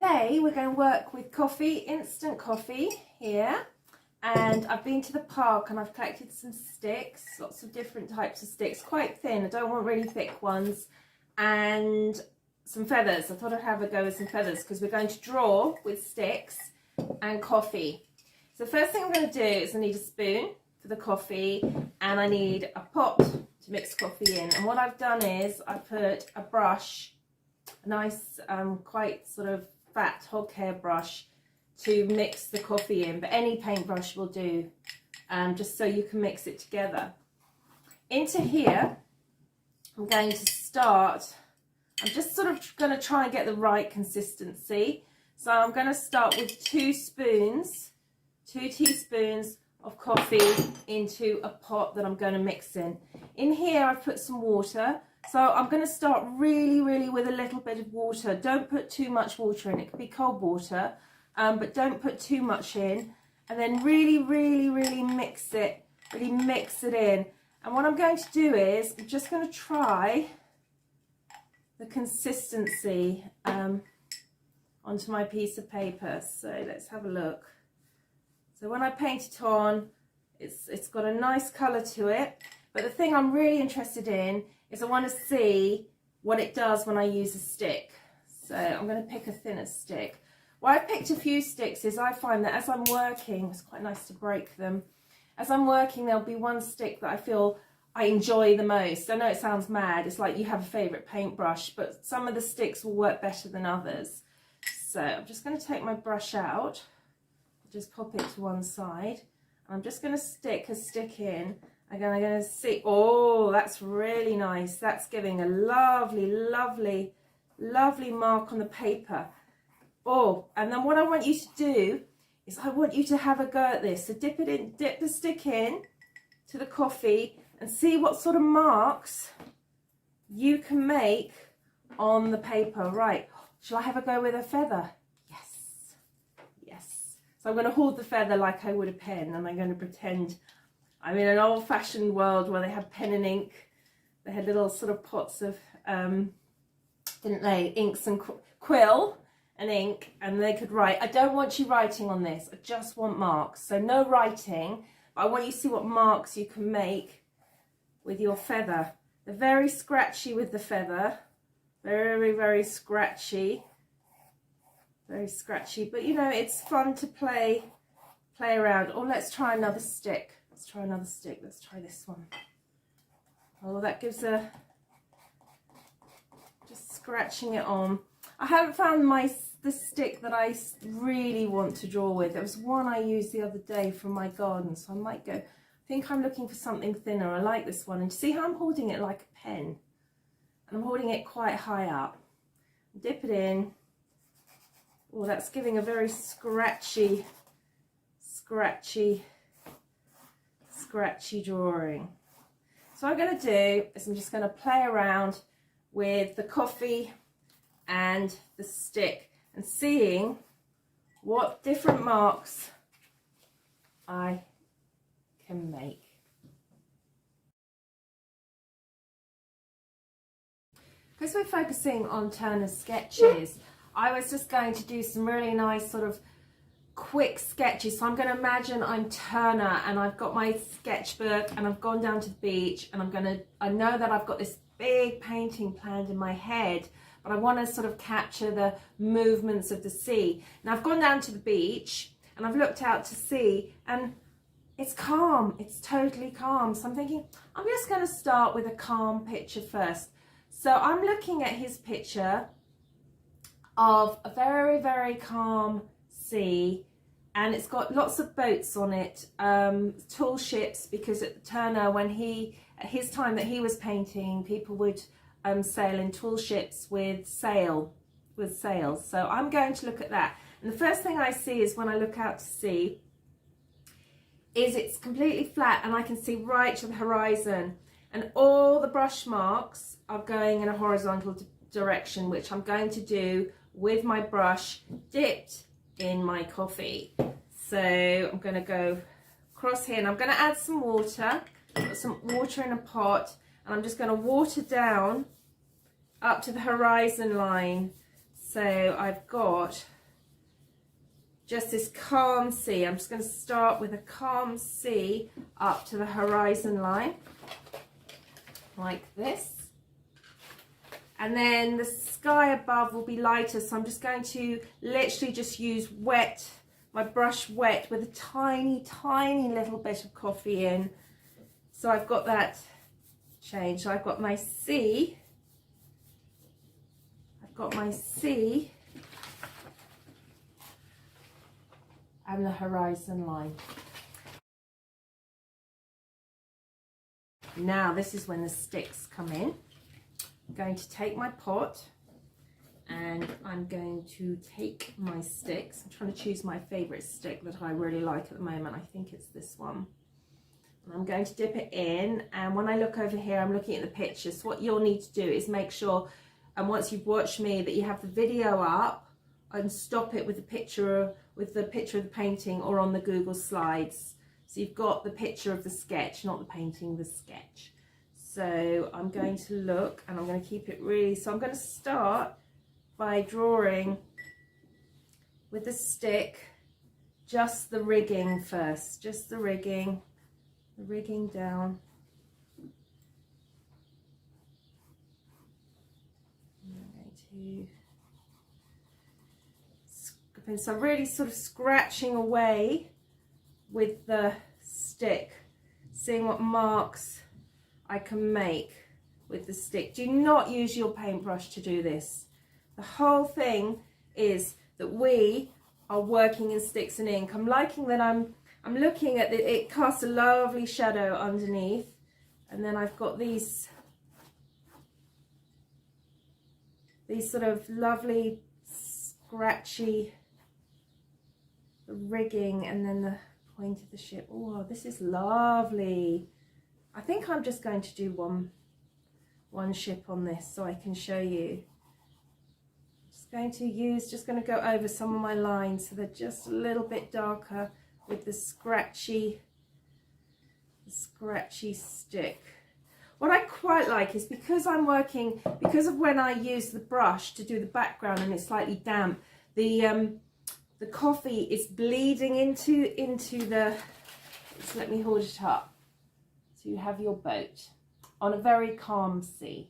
Today we're going to work with coffee, instant coffee here, and I've been to the park and I've collected some sticks, lots of different types of sticks, quite thin, I don't want really thick ones, and some feathers. I thought I'd have a go with some feathers because we're going to draw with sticks and coffee. So the first thing I'm going to do is I need a spoon for the coffee and I need a pot to mix coffee in, and what I've done is I've put a brush, a nice quite sort of fat hog hair brush to mix the coffee in, but any paintbrush will do, just so you can mix it together. Into here I'm going to start, I'm just sort of going to try and get the right consistency, so I'm going to start with 2 teaspoons of coffee into a pot that I'm going to mix in. In here I've put some water, so I'm going to start really with a little bit of water. Don't put too much water in, it could be cold water, but don't put too much in, and then really mix it in. And what I'm going to do is I'm just going to try the consistency onto my piece of paper. So let's have a look. So when I paint it on, it's got a nice colour to it, but the thing I'm really interested in is I want to see what it does when I use a stick. So I'm going to pick a thinner stick. Why I've picked a few sticks is I find that as I'm working, it's quite nice to break them, as I'm working there'll be one stick that I feel I enjoy the most. I know it sounds mad, it's like you have a favourite paintbrush, but some of the sticks will work better than others. So I'm just going to take my brush out, just pop it to one side, and I'm just going to stick a stick in. I'm going to see, oh, that's really nice. That's giving a lovely mark on the paper. Oh, and then what I want you to do is I want you to have a go at this. So dip it in, dip the stick in to the coffee and see what sort of marks you can make on the paper. Right, shall I have a go with a feather? Yes. So I'm going to hold the feather like I would a pen, and I'm going to pretend I'm in an old-fashioned world where they had pen and ink. They had little sort of pots of, didn't they, inks and quill and ink, and they could write. I don't want you writing on this, I just want marks. So no writing, but I want you to see what marks you can make with your feather. They're very scratchy with the feather, very scratchy. Very scratchy, but you know, it's fun to play around. Or let's try another stick. Let's try another stick. Let's try this one. Oh, that gives a, just scratching it on. I haven't found the stick that I really want to draw with. There was one I used the other day from my garden, so I might go, I think I'm looking for something thinner. I like this one. And see how I'm holding it like a pen? And I'm holding it quite high up. Dip it in. Oh, that's giving a very scratchy drawing. So what I'm going to do is I'm just going to play around with the coffee and the stick and seeing what different marks I can make. Because we're focusing on Turner's sketches, I was just going to do some really nice sort of quick sketches. So I'm going to imagine I'm Turner and I've got my sketchbook and I've gone down to the beach, and I know that I've got this big painting planned in my head, but I want to sort of capture the movements of the sea. Now I've gone down to the beach and I've looked out to sea and it's calm, it's totally calm. So I'm thinking I'm just going to start with a calm picture first. So I'm looking at his picture of a very calm sea, and it's got lots of boats on it, tall ships, because at Turner, at his time that he was painting, people would sail in tall ships with sails. So I'm going to look at that, and the first thing I see is when I look out to sea is it's completely flat and I can see right to the horizon, and all the brush marks are going in a horizontal direction, which I'm going to do with my brush dipped in my coffee. So I'm going to go across here and I'm going to add some water. I've got some water in a pot, and I'm just going to water down up to the horizon line. So I've got just this calm sea. I'm just going to start with a calm sea up to the horizon line, like this. And then the sky above will be lighter, so I'm just going to literally just use my brush wet with a tiny, tiny little bit of coffee in. So I've got that change. So I've got my sea. And the horizon line. Now this is when the sticks come in. I'm going to take my pot and I'm going to take my sticks. I'm trying to choose my favorite stick that I really like at the moment. I think it's this one. And I'm going to dip it in, and when I look over here, I'm looking at the pictures. So what you'll need to do is make sure, and once you've watched me, that you have the video up and stop it with the picture of the painting or on the Google Slides. So you've got the picture of the sketch, not the painting, the sketch. So I'm going to look, and I'm going to keep it really, so I'm going to start by drawing with the stick just the rigging first, just the rigging down. I'm going to, so I'm really sort of scratching away with the stick, seeing what marks I can make with the stick. Do not use your paintbrush to do this. The whole thing is that we are working in sticks and ink. I'm liking that I'm looking at it casts a lovely shadow underneath, and then I've got these sort of lovely scratchy rigging, and then the point of the ship. Oh, this is lovely. I think I'm just going to do one ship on this so I can show you. Just going to go over some of my lines so they're just a little bit darker with the scratchy stick. What I quite like is because of when I use the brush to do the background and it's slightly damp, the coffee is bleeding into the, so let me hold it up. So you have your boat on a very calm sea.